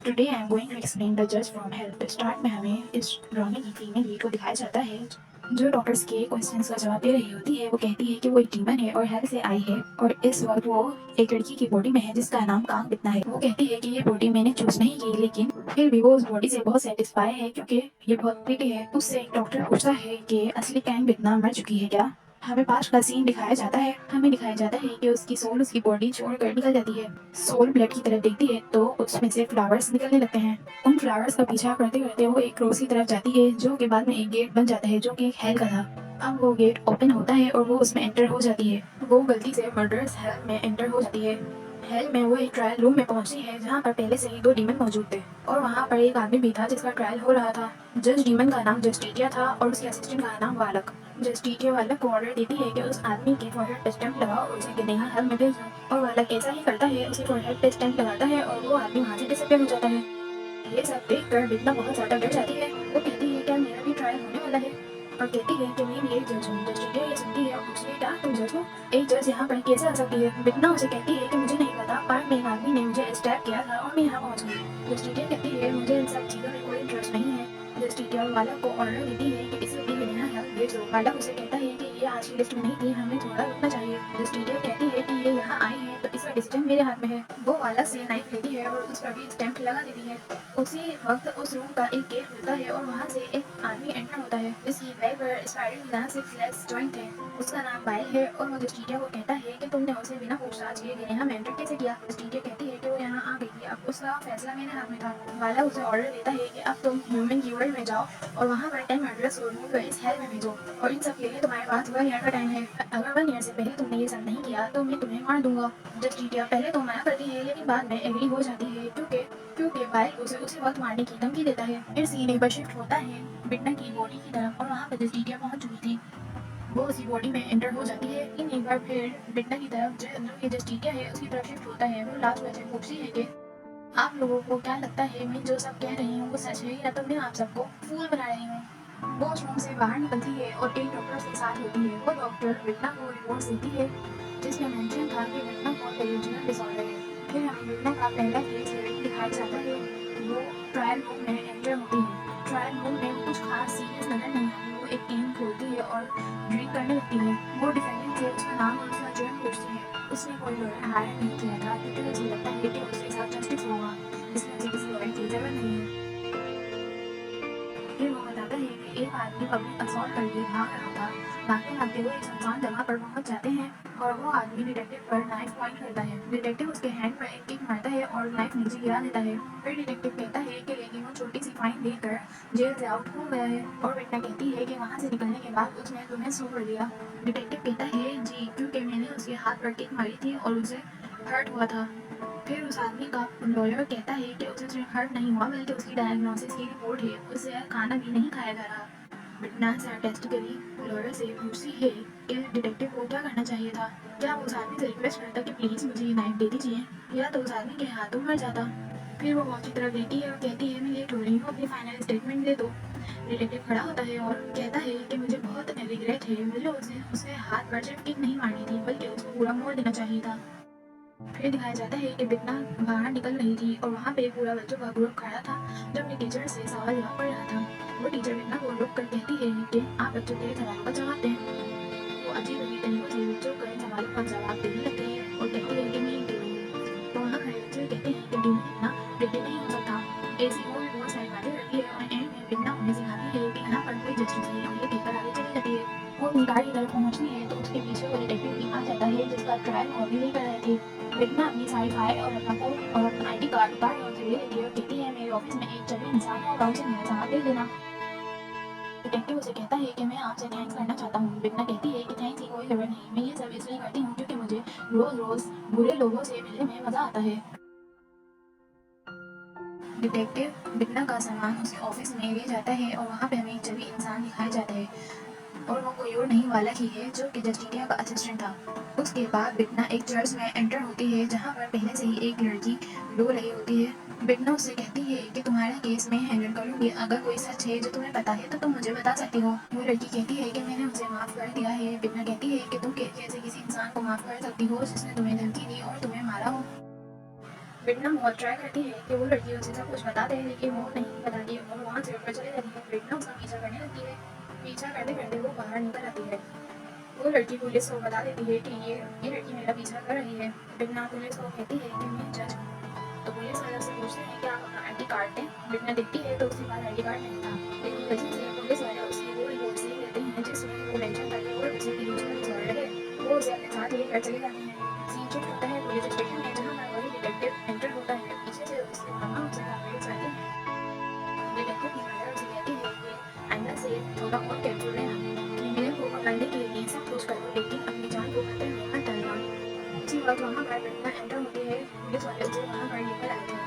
Today I am going to explain the जज from help. तो start में हमें इस ड्रामे की फीमेल लीड को दिखाया जाता है जो डॉक्टर्स के क्वेश्चंस का जवाब दे रही होती है। वो कहती है कि वो एक डीमन है और हेल से आई है और इस वक्त वो एक लड़की की बॉडी में है जिसका नाम कांग बितना है। वो कहती है कि ये बॉडी मैंने चूज नहीं की, लेकिन फिर भी वो उस बॉडी से बहुत सेटिस्फाई है क्योंकि ये बहुत प्रिटी है। उससे एक डॉक्टर पूछता है कि असली कांग बितना मर चुकी है क्या। हमें पास्ट का सीन दिखाया जाता है। हमें दिखाया जाता है कि उसकी सोल उसकी बॉडी छोड़कर निकल जाती है। सोल ब्लड की तरफ देखती है तो उसमें से फ्लावर्स निकलने लगते हैं। उन फ्लावर्स का पीछा करते करते वो एक रोज की तरफ जाती है जो कि बाद में एक गेट बन जाता है जो कि एक हेल का था। अब वो गेट ओपन होता है और वो उसमें एंटर हो जाती है। वो गलती से मर्डरस हेल में एंटर हो जाती है। हेल में वो एक ट्रायल रूम में पहुंचती है जहाँ पर पहले से ही दो डीमन मौजूद थे और वहाँ पर एक आदमी भी था जिसका ट्रायल हो रहा था। जज डीमन का नाम जस्टिटिया था और उसके असिस्टेंट का नाम वालक। जस्टिटिया वालक को ऑर्डर देती है कि उस आदमी के फॉरहेड पे स्टैंप लगाओ और उसे गनेहा हेल में भेजो और वालक ऐसा ही करता है। उसे फॉरहेड पे स्टैंप लगाता है और वो आदमी वहाँ से डिसअपियर हो जाता है। ये सब देखकर बिगला बहुत ज्यादा डर जाती है। वो कहती है क्या मेरा भी ट्रायल होने वाला है और कहती है कि मैं भी एक जज हूँ। जस्टिटिया ये सुनती है और पूछती है क्या तुम जज हो, एक जज यहाँ पर कैसे आ सकती है। बिगना उसे कहती है कि मुझे नहीं पता, पार्क में एक आदमी ने मुझे स्टैप किया था और मैं यहाँ पहुँच गई। जस्टिटिया कहती है मुझे इन सब चीज़ों में कोई इंटरेस्ट नहीं है। जस्टिटिया बालक को ऑर्डर देती है कि इसे भी लेना है भेज दो। बालक उसे कहता है कि ये आज की लिस्ट में नहीं थी, हमें थोड़ा रुकना चाहिए। जस्टिटिया कहती है कि ये यहाँ आई है तो इसका डिसीजन मेरे हाथ में है। वो बालक से नाइफ लेती है और उस पर भी स्टैंप लगा देती है। उसी वक्त उस रूम का एक गेट खुलता है और वहाँ से एक आदमी एंटर होता है जिसकी बैग पर स्पाइडर की तरह से फ्लैश जॉइंट है। उसका नाम बाइल है और वो जस्टिटिया को कहता है कि तुमने उसे बिना पूछताछ किए यहाँ में एंटर कैसे किया। जस्टिटिया कहती है कि वो यहाँ आ गई थी, अब उसका फैसला मेरे हाथ में था। वाला उसे ऑर्डर देता है कि अब तुम ह्यूमन की वर्ल्ड में जाओ और वहाँ पर 10 मर्डरर्स को ढूंढ कर इस हेल में भेजो और इन सब के लिए तुम्हारे पास 1 ईयर का टाइम है। अगर 1 ईयर से पहले तुमने ये सब नहीं किया तो मैं तुम्हें मार दूंगा। जस्टिटिया पहले तो मना करती है लेकिन बाद में एग्री हो जाती है क्योंकि बाइल उसे उसी वक्त मारने की धमकी देता है। फिर सीन एक बार शिफ्ट होता है बिटना की बॉडी की तरफ और वहाँ पर जस्टिटिया पहुँच चुकी थी। वो उसी बॉडी में एंटर हो जाती है। इन एक बार फिर बिटना की तरफ जो ये जस्टिटिया है उसकी तरफ शिफ्ट होता है। वो लास्ट में से पूछती है कि आप लोगों को क्या लगता है मैं जो सब कह रही हूँ वो सच है या तो मैं आप सबको फूल बना रही हूँ। वो उस रूम से बाहर निकलती है और एक डॉक्टर उसके साथ होती है। वो डॉक्टर बिटना को रिपोर्ट देती है जिसमें मेंशन था कि बिटना को डेल्यूजनल डिसऑर्डर है। फिर हमें बिटना का पहला केस दिखाया जाता है। वो ट्रायल रूम में एंटर होती है। ट्रायल रूम में कुछ खास सीरियस नजर नहीं आती। वो एक कैन खोलती है और ड्रिंक करने लगती है। वो डिफेंडेंट से उसका नाम और उसका जुर्म पूछती है। उसने कोई लॉयर हायर नहीं किया था क्योंकि मुझे लगता है कि उसके साथ जस्टिस होगा, इसलिए मुझे किसी लॉयर की जरूरत नहीं है। फिर वो बताता है कि एक आदमी पब्लिक असॉल्ट करके भाग रहा था। भागते भागते वो एक सुनसान जगह पर पहुंच जाते हैं और वो आदमी डिटेक्टिव पर नाइफ पॉइंट करता है। डिटेक्टिव उसके हैंड पर एक किक मारता है और नाइफ नीचे गिरा देता है। फिर डिटेक्टिव कहता है कि लेकिन वो छोटी सी फाइन देकर जेल से आउट हो गया है और बेटा कहती है कि वहाँ से निकलने के बाद उसने तुम्हें सू कर दिया। डिटेक्टिव कहता है जी, क्योंकि मैंने उसके हाथ पर किक मारी थी और उसे हर्ट हुआ था। फिर उस आदमी का लॉयर कहता है कि उसे सिर्फ हर्ट नहीं हुआ बल्कि उसकी डायग्नोसिस की रिपोर्ट है, उसे खाना भी नहीं खाया जा रहा। बिटना सार्कास्टिकली लॉयर से पूछती है कि डिटेक्टिव को क्या करना चाहिए था। क्या वो उस आदमी से रिक्वेस्ट करता कि प्लीज़ मुझे ये नाइफ दे दीजिए या तो उस आदमी के हाथों मर जाता। फिर वो वॉच की तरफ देखती है और कहती है मैं लेट हो रही हूँ, अपनी फाइनल स्टेटमेंट दे दो। डिटेक्टिव खड़ा होता है और कहता है कि मुझे बहुत रिग्रेट है, मुझे उसे उसके हाथ पर सिर्फ किक नहीं मारनी थी बल्कि उसको पूरा मोड़ देना चाहिए था। फिर दिखाया जाता है कि बिन्ना बाहर निकल रही थी और वहाँ पे पूरा बच्चों का ग्रुप खड़ा था जो अपने टीचर से सवाल जवाब पढ़ रहा था। वो टीचर बिन्ना को रोक कर कहती है कि आप बच्चों के सवालों का जवाब दें। वो अजीब अजीब तरीकों से बच्चों के सवालों का जवाब देने लगते हैं और कहती है कि मैं एक डीमन हूँ। तो वहाँ खड़े बच्चे कहते हैं कि डीमन इतना ब्रिटेन नहीं हो सकता। ऐसी वो भी बहुत सारी बातें करती है और एंड में बिन्ना उन्हें सिखाती है कि यहाँ पर कोई जस्टिस नहीं है और ये कहकर आगे चली जाती है। वो अपनी कार की तरफ पहुँचती है तो उसके पीछे वो डिटेक्टिव भी आ जाता है जिसका ट्रायल वो अभी नहीं कर रहे थे। बिन्ना अपनी सारी फाइल और अपना कोट और अपना आईडी कार्ड उतार कर उसे दे देती है और कहती है मेरे ऑफिस में एक चली इंसान होगा, उसे मेरा सामान दे देना। डिटेक्टिव उसे कहता है कि मैं आपसे थैंक्स करना चाहता हूँ। बिन्ना कहती है कि थैंक्स की कोई ज़रूरत नहीं, मैं ये सब इसलिए करती हूँ क्योंकि मुझे रोज़ रोज़ बुरे लोगों से मिलने में मज़ा आता है। डिटेक्टिव बिन्ना का सामान उसके ऑफिस में ले जाता है और वहाँ पे हमें एक छवि इंसान दिखाया जाता है और वो कोई और नहीं वाला ही है जो कि जस्टिटिया का असिस्टेंट था। उसके बाद बिटना एक चर्च में एंटर होती है जहाँ पर पहले से ही एक लड़की रो रही होती है। बिटना उससे कहती है कि तुम्हारा केस मैं हैंडल करूँगी, अगर कोई सच है जो तुम्हें पता है तो तुम मुझे बता सकती हो। वो लड़की कहती है कि मैंने उसे माफ़ कर दिया है। बिटना कहती है कि तुम कैसे किसी इंसान को माफ़ कर सकती हो जिसने तुम्हें धमकी दी और तुम्हें मारा हो। बिटना बहुत ट्राई करती है कि वो लड़की उसे सब कुछ बता दे, लेकिन वो नहीं बताती और वहाँ से ऊपर चली जाती है। बिटना उसका पीछा करने लगती है। पीछा करते करते वो बाहर निकल आती है। वो लड़की पुलिस को बता देती है कि ये लड़की मेरा पीछा कर रही है। बिटना पुलिस को कहती है कि मैं जज हूँ। तो पुलिस वाले उससे पूछते हैं कि आप अपना आईडी कार्ड दें। बिटना देखती है तो उसके पास आईडी कार्ड नहीं था। लेकिन वजह से पुलिस वाले उसकी वो रिपोर्ट से लेते हैं जिसमें वो मेंशन करके वो उसे इल्यूजन डिसऑर्डर है। वो उसे अपने साथ लेकर चले जाते हैं। सीन शिफ्ट होता है पुलिस स्टेशन में, जहाँ पर वही डिटेक्टिव एंटर होता है। पीछे से उसके मामा उसे कॉपरेट करते हैं। डिटेक्टिव की मदर उसे कहती है कि आइंदा से थोड़ा और केयरफुल रहना। क्रिमिनल को पकड़ने के लिए सब कुछ करो, लेकिन अपनी जान को खतरे में मत डालना। उसी वक्त वहाँ पर घटना एंटर होती है। पुलिस वाले उसे वहाँ पर लेकर आए थे।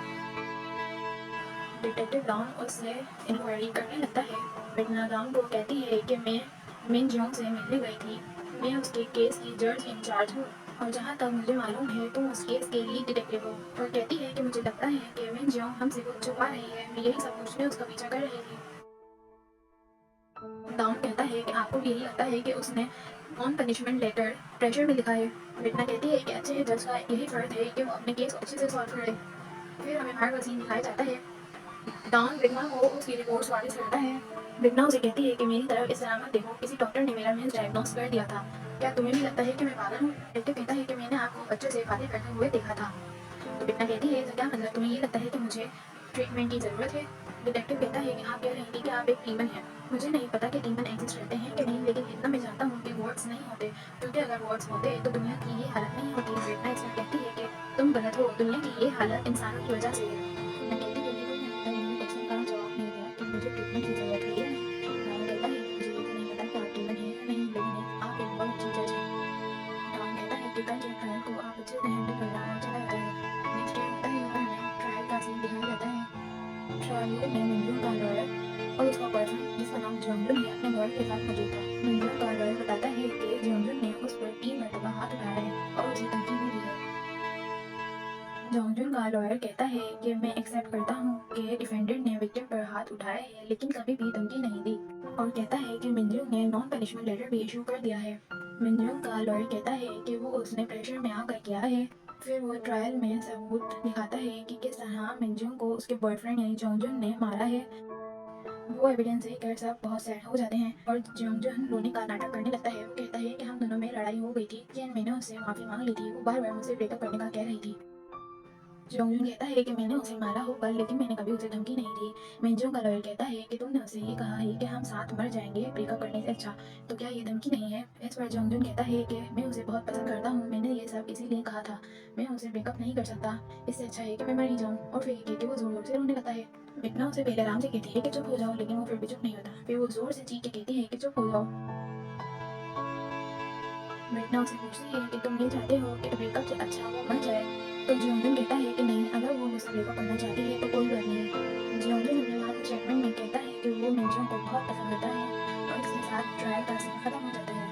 डिटेक्टिव लॉन्ग उससे इंक्वायरी करने लगता है। बिटना लॉन्ग को कहती है कि मैं मिन जोंग से मिलने गई थी। मैं उसके केस की जज इंचार्ज हूँ और जहाँ तक मुझे मालूम है तुम उस केस के लीड डिटेक्टिव हो। और कहती है कि मुझे लगता है कि मिन जोंग हमसे कुछ छुपा रही है। मैं यही सब पूछने उसका पीछा कर रही थी। लॉन्ग कहता है कि आपको भी यही लगता है कि उसने नॉन पनिशमेंट लेटर प्रेशर में लिखा है। बिटना कहती है कि अच्छे जज का यही फर्ज है कि वो अपने केस को अच्छे से सॉल्व करे। फिर हमें बाहर का सीन दिखाया जाता है। डॉन बिगना को उसकी रिपोर्ट वापस करता है। बिगना उसे कहती है कि मेरी तरफ इस तरह मत देखो, किसी डॉक्टर ने मेरा मिस डायग्नोस कर दिया था। क्या तुम्हें भी लगता है कि मैं पागल हूँ? डिटेक्टिव कहता है कि मैंने आपको बच्चों से बातें करते हुए देखा था। तो बिगना कहती है तो क्या मतलब तुम्हें ये लगता है कि मुझे ट्रीटमेंट की ज़रूरत है? डिटेक्टिव कहता है कि आप कह रही थी कि आप एक डीमन हैं। मुझे नहीं पता कि डीमन एग्जिस्ट करते हैं कि नहीं, लेकिन इतना मैं जानता हूँ कि वर्ड्स नहीं होते, क्योंकि अगर वर्ड्स होते तो दुनिया की ये हालत नहीं होती। बिगना इसमें कहती है कि तुम गलत हो, दुनिया की ये हालत इंसानों की वजह से है। बिगना कहती है कि तुमने अब तक मुझे क्वेश्चन का जवाब नहीं दिया कि मुझे ट्रीटमेंट की ज़रूरत है या नहीं। राम कहता है कि मुझे ये तो नहीं पता कि आप डीमन हैं या नहीं, लेकिन आप एक बहुत अच्छी जज हैं। डॉन कहता है कि कल के ट्रायल को आप अच्छे से हैंडल करना, और चला जाता है। नेक्स्ट डे होता है और हमें ट्रायल का सीन दिखाया जाता है। ट्रायल में मंजू का लॉयर और उसका बॉयफ्रेंड जिसका नाम जंगजुन है अपने लॉयर के साथ मौजूद था। मंजू का लॉयर बताता है कि जंगजुन ने उस पर 3 मरतबा हाथ उठाया है और उसे धमकी भी दी है। जॉन्गजुन का लॉयर कहता है कि मैं एक्सेप्ट करता हूँ कि डिफेंडेंट ने विक्टिम पर हाथ उठाया है, लेकिन कभी भी धमकी नहीं दी। और कहता है कि मिंजू ने नॉन पनिशमेंट लेटर भी इशू कर दिया है। मिंजू का लॉयर कहता है कि वो उसने प्रेशर में आकर किया है। फिर वो ट्रायल में सबूत दिखाता है कि किस तरह मिंजू को उसके बॉयफ्रेंड यानी जॉन्गजुन ने मारा है। वो एविडेंस देखकर सब बहुत सैड हो जाते हैं और जॉन्गजुन रोने का नाटक करने लगता है। वो कहता है कि हम दोनों में लड़ाई हो गई थी, लेकिन मैंने उससे माफ़ी मांग ली थी। वो बार बार मुझसे ब्रेकअप करने का कह रही थी। जोंगजुन कहता है कि मैंने उसे मारा होगा, लेकिन मैंने कभी उसे धमकी नहीं दी। मिंजू का लॉयर कहता है कि तुमने उसे ये कहा है कि हम साथ मर जाएंगे ब्रेकअप करने से अच्छा, तो क्या ये धमकी नहीं है? इस पर जोंगजुन कहता है कि मैं उसे बहुत पसंद करता हूँ, मैंने ये सब इसीलिए कहा था, मैं उसे ब्रेकअप नहीं कर सकता, इससे अच्छा है कि मैं मर ही जाऊँ। और फिर ये कह के वो जोर जोर से रोने लगता है। बिगना उसे पहले आराम से कहती है कि चुप हो जाओ, लेकिन वो फिर भी चुप नहीं होता। फिर वो जोर से चीख के कहती है कि चुप हो जाओ। बिगना उसे पूछती है कि तुम ये चाहते हो कि ब्रेकअप से अच्छा वो मर जाए? तो जियोंजुन कहता है कि नहीं, अगर वो मुझसे ब्रेकअप करना चाहती है तो कोई बात नहीं। जियोंजुन अपने लास्ट स्टेटमेंट में कहता है कि वो मिंजू को बहुत पसंद करता है और इसके साथ ट्रायल का सीन खत्म हो जाता है।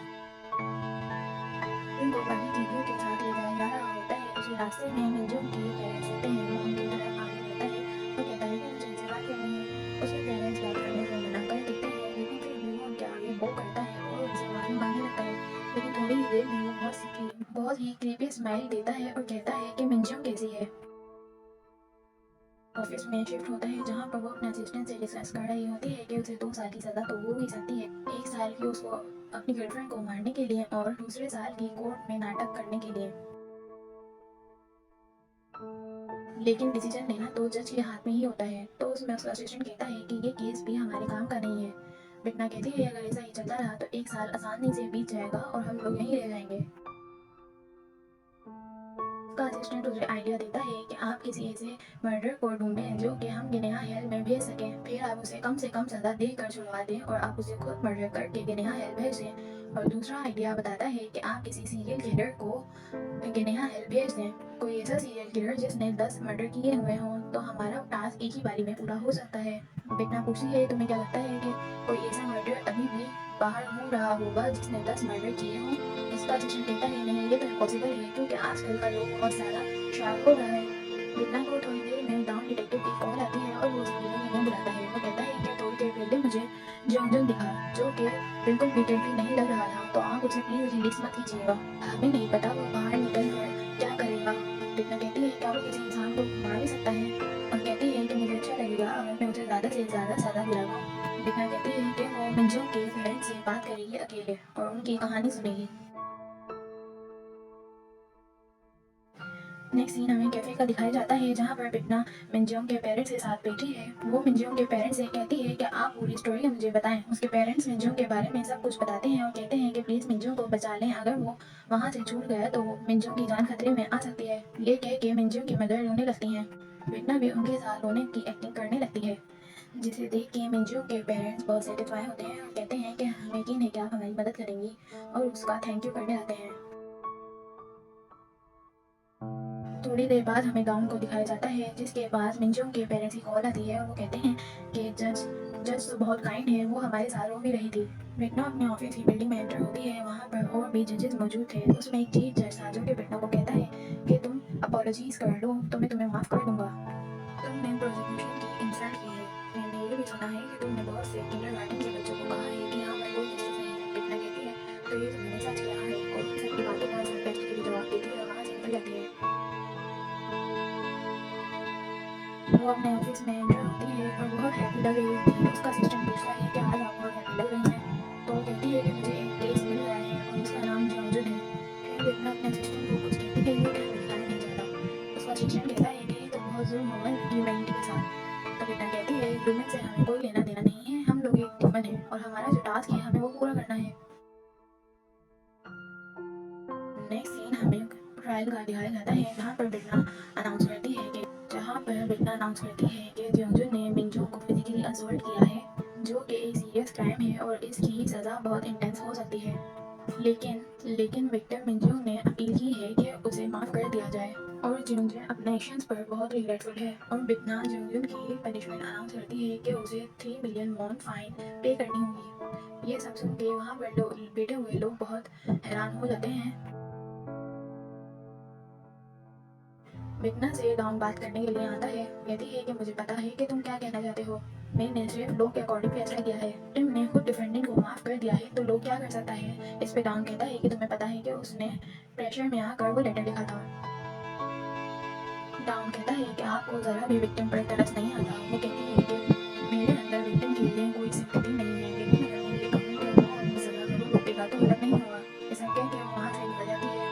जिनको बाकी चीजों के साथ ले जाया जा रहा होता है, उसी रास्ते में मिंजू के पेरेंट्स होते हैं। वो उनकी तरफ आगे बढ़ता है और कहता है कि मुझे इनसे बात करनी है। उसके पेरेंट्स बात करने से मना कर देते हैं, लेकिन फिर भी वो उनके आगे वो करता है और उनसे माफी मांगने लगता है। लेकिन थोड़ी ही देर में वो बहुत ही क्रीपी स्माइल देता है और कहता है कि मिंजू कैसी है। ऑफिस में शिफ्ट होता है, जहाँ पर वो अपने असिस्टेंट से डिस्कस कर रही होती है कि उसे 2 साल की सज़ा तो हो ही सकती है। 1 साल की उसको अपनी गर्लफ्रेंड को मारने के लिए और दूसरे साल की कोर्ट में नाटक करने के लिए। लेकिन डिसीजन लेना तो जज के हाथ में ही होता है। तो उसमें उसका असिस्टेंट कहता है कि ये केस भी हमारे काम का नहीं है। बिटना कहती है अगर ऐसा ही चलता रहा तो 1 साल आसानी से बीत जाएगा और हम लोग यहीं रह जाएंगे। उसका असिस्टेंट उसे आइडिया देता है कि आप किसी ऐसे मर्डर को ढूंढें जो कि हम गिनेहा हेल में भेज सकें। फिर आप उसे कम से कम सज़ा देकर छुड़वा दें और आप उसे खुद मर्डर करके गिनेहा हेल भेज दें। और दूसरा आइडिया बताता है कि आप किसी सीरियल किलर को गिनेहा हेल भेज दें। कोई ऐसा सीरियल किलर जिसने 10 मर्डर किए हुए हों, तो हमारा टास्क एक ही बारी में पूरा हो सकता है। बिटना पूछती है तुम्हें क्या लगता है कि कोई ऐसा मर्डर अभी भी बाहर घूम रहा होगा जिसने 10 मर्डर किए हों? इसका असिस्टेंट कहता है नहीं, ये तो इम्पॉसिबल है, क्योंकि आजकल का लोग बहुत ज़्यादा शार्प हो रहा है। बिटना को थोड़ी देर में डाउन डिटेक्टिव की कॉल आती है और वो उसे मिलने के लिए बुलाता है। वो कहता है कि थोड़ी देर पहले मुझे जंगजन दिखा, जो कि बिल्कुल भी डेडली नहीं लग रहा था, तो आप उसे प्लीज़ रिलीज मत कीजिएगा। हमें नहीं पता वो बाहर निकल कर क्या करेगा। बिटना कहती है क्या वो किसी इंसान को मुझे ज़्यादा से ज़्यादा सज़ा दिलाओ। बिगना कहती है कि वो मिंजू के पेरेंट्स से बात करेगी अकेले और उनकी कहानी सुनेगी। नेक्स्ट सीन हमें कैफे का दिखाया जाता है जहाँ पर बिगना मिंजू के पेरेंट्स के साथ बैठी है। वो मिंजू के पेरेंट्स से कहती है कि आप पूरी स्टोरी मुझे बताएं। उसके पेरेंट्स मिंजू के बारे में सब कुछ बताते हैं और कहते हैं कि प्लीज़ मिंजू को बचा लें, अगर वो वहाँ से छूट गया तो मिंजू की जान खतरे में आ सकती है। ये कह के मिंजू की मदर रोने लगती हैं। बिगना भी उनके साथ रोने की एक्टिंग करने लगती है, जिसे देख के मिंजू के पेरेंट्स बहुत सेटिस्फाई होते हैं और कहते हैं कि हमें यकीन है कि आप हमारी मदद करेंगी और उसका थैंक यू करने लगते हैं। थोड़ी देर बाद हमें गाउन को दिखाया जाता है जिसके पास मिंजू के पेरेंट्स की कॉल आती है और वो कहते हैं कि जज जज तो बहुत काइंड है, वो हमारे साथ रो भी रही थी। बिगना अपने ऑफिस की बिल्डिंग में एंटर होती है। वहाँ पर और भी जजेस मौजूद थे। उसमें एक चीफ जज था जो कि बिगना को कहता है कि तुम अपोलॉजीज कर लो तो मैं तुम्हें माफ़ कर दूंगा। तुमने प्रोसिक्यूशन की इंसल्ट की है। मैंने ये भी सुना है कि तुमने बहुत से किंडरगार्टन के बच्चों को कहा है कि यहाँ पर कोई जस्टिस नहीं है। बिगना कहती है तो ये तुमने सच कहा है और इन सबकी बातों का सर बेंच के भी जवाब देती है और वहाँ से निकल जाती है। वो अपने ऑफिस में एंटर होती है और बहुत हैप्पी लग रही होती है। उसका असिस्टेंट पूछता है कि आज आप बहुत हैप्पी लग रही हैं, तो वो कहती है कि मुझे एक प्लेस मिल रहा है और उसका नाम जॉन्जन है। फिर बिगना अपने असिस्टेंट को कुछ कहती है लेकिन वो दिखाना नहीं चाहता। उसका असिस्टेंट कहता है कि ये तो बहुत जुल्म हुआ है ह्यूमैनिटी के साथ। तो बिगना कहती है ह्यूमन से हमें कोई लेना देना नहीं है, हम लोग एक ह्यूमन है और हमारा जो टास्क है हमें वो पूरा करना है। नेक्स्ट सीन हमें ट्रायल का दिखाया जाता है जहाँ पर बिगना अनाउंस करती है कि जंगजुन ने मिंजू को फिजिकली असॉल्ट किया है, जो कि एक सीरियस क्राइम है और इसकी सज़ा बहुत इंटेंस हो सकती है। लेकिन विक्टिम मिंजू ने अपील की है कि उसे माफ़ कर दिया जाए और जंगजुन अपने एक्शंस पर बहुत रिग्रेटफुल है और बिगना जंगजुन की पनिशमेंट अनाउंस करती है कि उसे 3 मिलियन वॉन फाइन पे करनी होगी। ये सब सुन के वहाँ पर लोग बैठे हुए लोग बहुत हैरान हो जाते हैं। बिगना से डॉन बात करने के लिए आता है। कहती है कि मुझे पता है कि तुम क्या कहना चाहते हो। मैंने सिर्फ लोग के अकॉर्डिंग फैसला किया है। तुमने खुद डिफेंडेंट को माफ कर दिया है तो लोग क्या कर सकता है। इस पे डॉन कहता है कि तुम्हें पता है कि उसने प्रेशर में आकर वो लेटर लिखा था। डॉन कहता है कि आपको ज़रा भी विक्टिम पर तरस नहीं आता। वो कहती है कि मेरे अंदर विक्टिम के लिए कोई सिंपैथी नहीं है, लेकिन अगर मैं ये कहूँ कि वो अपनी सज़ा ज़रूर भुगतेगा तो गलत नहीं होगा। ऐसा कह के वो वहाँ से निकल जाती है।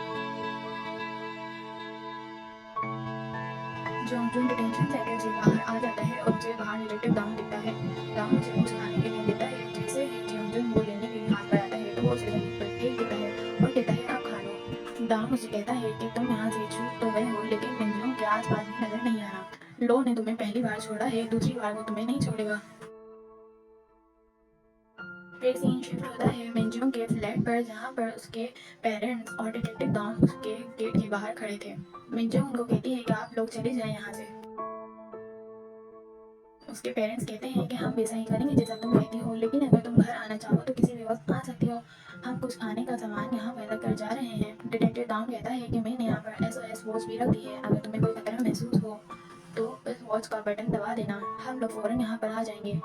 जॉनसन डिटेंशन सेंटर से बाहर आ जाता है और उसे बाहर डिटेक्टिव डाउन दिखता है। डाउन उसे कुछ खाने के लिए देता है। जैसे ही जॉनसन वो लेने के लिए हाथ बढ़ाता है तो वो उसे जमीन पर फेंक देता है और कहता है आप खा लो। डाउन उसे कहता है कि तुम यहाँ से छूट तो गए हो लेकिन मिंजुओं के आसपास भी नजर नहीं आना। लो ने तुम्हें पहली बार छोड़ा है, दूसरी बार वो तुम्हें नहीं छोड़ेगा। फिर सीन शिफ्ट होता है मिंजुओं के फ्लैट पर जहाँ पर उसके पेरेंट्स और डिटेक्टिव डाउन उसके गेट के बाहर खड़े थे। मिंजुओं उनको कहती है कि आप लोग चले जाएं यहाँ से। उसके पेरेंट्स कहते हैं कि हम वैसा ही करेंगे जैसा तुम कहती हो, लेकिन अगर तुम घर आना चाहो तो किसी भी वक्त आ सकती हो। हम कुछ खाने का सामान यहाँ पर रख कर जा रहे हैं। डिटेक्टिव डाउन कहता है कि मैंने यहाँ पर SOS वॉच भी रख दी है, अगर तुम्हें कोई खतरा महसूस हो तो इस वॉच का बटन दबा देना, हम लोग फ़ौरन यहाँ पर आ जाएंगे।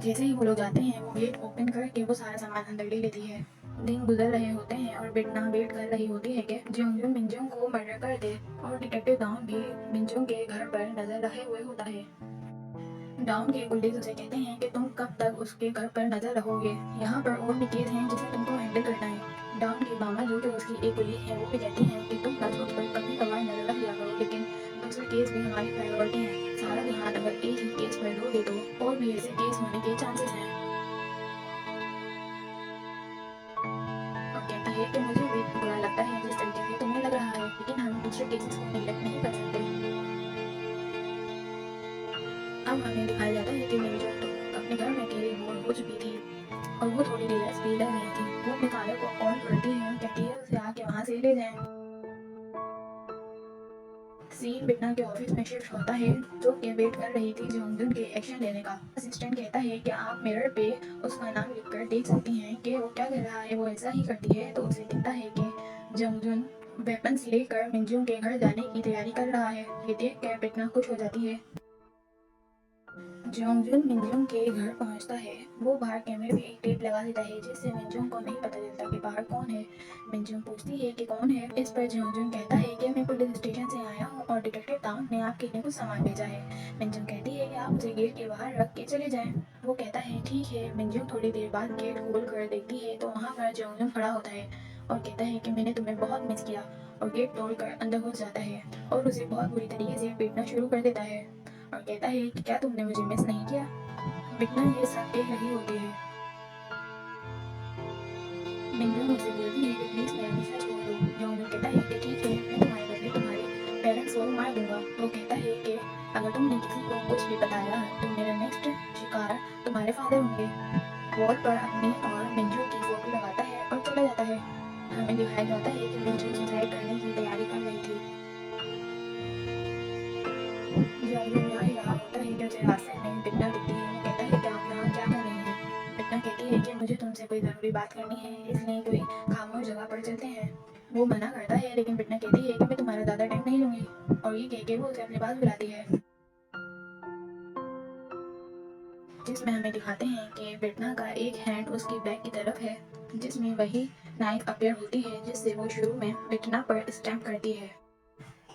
जैसे ही वो लोग जाते हैं वो गेट ओपन करके वो सारा सामान अंदर ले लेती है। दिन गुजर रहे होते हैं और बिगना वेट कर रही होती है कि जंगजुन मिंजुओं को मर्डर कर दे और डिटेक्टिव डाउन भी मिंजुओं के घर पर नजर रखे हुए होता है। डाउन के गुंडे उसे कहते हैं कि तुम कब तक उसके घर पर नजर रखोगे, यहाँ पर और भी केस हैं जिसे तुमको हैंडल करना है। डाउन की मामा जो कि उसकी एक कुलीग है वो भी कहती हैं कि तुम बस उस पर कभी कभार नजर रख लिया करो, लेकिन दूसरे केस भी हमारी प्रायोरिटी है। सारा ध्यान अगर एक ही केस पर दोगे तो और भी ऐसे केस होने के चांसेस हैं। और कहती है कि मुझे भी बुरा लगता है जिस तरीके से तुम्हें लग रहा है, लेकिन हम दूसरे केसेस को निगलेक्ट नहीं कर सकते। अब हमें दिखाया जाता है कि मिंजो तो अपने घर में अकेली बोर हो चुकी थी और वो थोड़ी रिलैक्स फील कर रही थी। वो अपने फादर को कॉल करती है और कहती है उसे आके वहाँ से ले जाएं। सीन बिगना के ऑफिस में शिफ्ट होता है जो कि वेट कर रही थी जॉनसन के एक्शन लेने का। असिस्टेंट कहता है कि आप मिरर पे उसका नाम लिखकर देख सकती हैं कि वो क्या कर रहा है। वो ऐसा ही करती है तो उसे दिखता है कि जॉनसन वेपन्स लेकर मिंजू के घर जाने की तैयारी कर रहा है। ये देख कर बिगना खुश हो जाती है। जोंगजुन मिनजुन के घर पहुंचता है। वो बाहर कैमरे में एक टेप लगा देता है जिससे मिनजुन को नहीं पता चलता कि बाहर कौन है। मिनजुन पूछती है कि कौन है। इस पर जोंगजुन कहता है कि मैं पुलिस स्टेशन से आया हूँ और डिटेक्टिव तांग ने आपके लिए कुछ सामान भेजा है। मिनजुन कहती है कि आप मुझे गेट के बाहर रख के चले जाएं। वो कहता है ठीक है। मिनजुन थोड़ी देर बाद गेट खोल कर देखती है तो वहाँ पर जोंगजुन खड़ा होता है और कहता है कि मैंने तुम्हें बहुत मिस किया, और गेट तोड़कर अंदर घुस जाता है और उसे बहुत बुरी तरीके से पीटना शुरू कर देता है और कहता है कि क्या तुमने मुझे मिस नहीं किया। बिटना ये सब देख रही होती है। मिंजू मुझसे बोलती है कि प्लीज मेरा पीछा छोड़ दो। जोंगजुन कहता है कि ठीक है, मैं तुम्हारे बदले तुम्हारे पेरेंट्स को मार दूंगा। वो कहता है कि अगर तुमने किसी को कुछ भी बताया तो मेरा नेक्स्ट शिकार तुम्हारे फादर होंगे। वॉल पर अपनी और मिंजू की फोटो लगाता है और चला जाता है। हमें दिखाया जाता है कि मिंजू सुसाइड करने की तैयारी कर रही थी। जोंगजुन यहाँ ही रहा होता है कि उसे रास्ते में बिटना दिखती है। वो कहता है कि आप यहाँ क्या कर रहे हैं। बिटना कहती है कि मुझे तुमसे कोई ज़रूरी बात करनी है, इसलिए कोई खामोश जगह पर चलते हैं। वो मना करता है लेकिन बिटना कहती है कि मैं तुम्हारा ज़्यादा टाइम नहीं लूंगी, और ये कह के वो उसे अपने पास बुलाती है, जिसमें हमें दिखाते हैं कि बिटना का एक हैंड उसकी बैक की तरफ है जिसमें वही नाइफ अपेयर होती है जिससे वो शुरू में बिटना पर स्टैम्प करती है।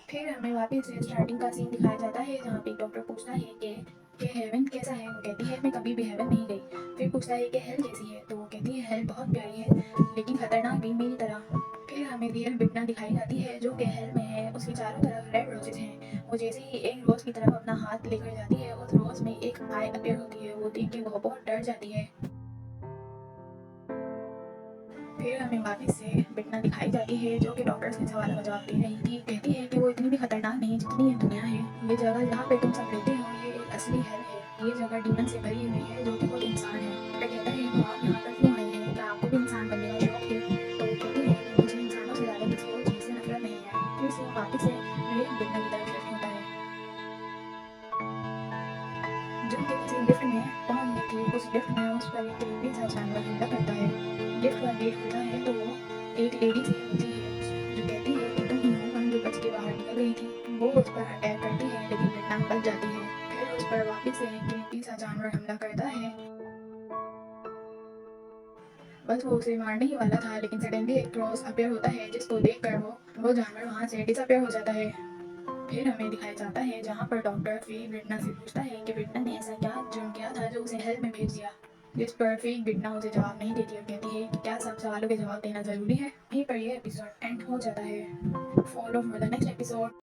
फिर हमें वापस से स्टार्टिंग का सीन दिखाया जाता है जहाँ पे डॉक्टर पूछता है कि हेवन कैसा है। वो कहती है मैं कभी भी हेवन नहीं गई। फिर पूछता है कि हेल कैसी है, तो वो कहती है हेल बहुत प्यारी है लेकिन खतरनाक भी मेरी तरह। फिर हमें रियल बिटना दिखाई जाती है जो कि हेल में है। उसके चारों तरफ रेड रोजेज हैं। वो जैसे ही एक रोज की तरफ अपना हाथ लेकर जाती है उस रोज में एक आई अपेयर होती है। वो देख के वो बहुत डर जाती है। फिर हमें वापस से बिटना दिखाई जाती है जो कि डॉक्टर्स के सवालों का जवाब दे रही थी। कहती है कि वो इतनी भी खतरनाक नहीं जितनी ये दुनिया है। ये जगह जहाँ पे तुम सब रहते हो ये एक असली हेल है। ये जगह डीमन से भरी हुई है जो कि खुद इंसान है। डॉक्टर कहता है तो आप यहाँ पर क्यों आए हैं, क्या आपको भी इंसान बनने का शौक है। तो वो कहती है कि मुझे इंसानों से ज़्यादा किसी और चीज़ से नफरत नहीं है। फिर से वापस से रेल बिटना की तरफ शिफ्ट होता है जो कि किसी लिफ्ट में पहुंच गई थी। उस लिफ्ट में उस पर एक क्रीपी सा जानवर हमला करता है। लिफ्ट का गेट खुलता है तो वो एक लेडी से होती है जो कहती है कि तुम ही हो हम जो बच के बाहर निकल गई थी। वो उस पर अटैक करती है लेकिन बिटना बच जाती है। फिर उस पर वापस से एक क्रीपी सा जानवर हमला करता है। बस वो उसे मारने ही वाला था लेकिन सडनली एक क्रॉस अपेयर होता है जिसको देखकर वो जानवर वहाँ से डिसअपेयर हो जाता है। फिर हमें दिखाया जाता है जहाँ पर डॉक्टर फी बिटना से पूछता है कि बिटना ने ऐसा क्या जुर्म किया था जो उसे हेल्प में भेज दिया। जिस पर फी बिटना उसे जवाब नहीं देती और कहती है कि क्या सब सवालों के जवाब देना जरूरी है। वहीं पर यह एपिसोड एंड हो जाता है। Follow for the next episode.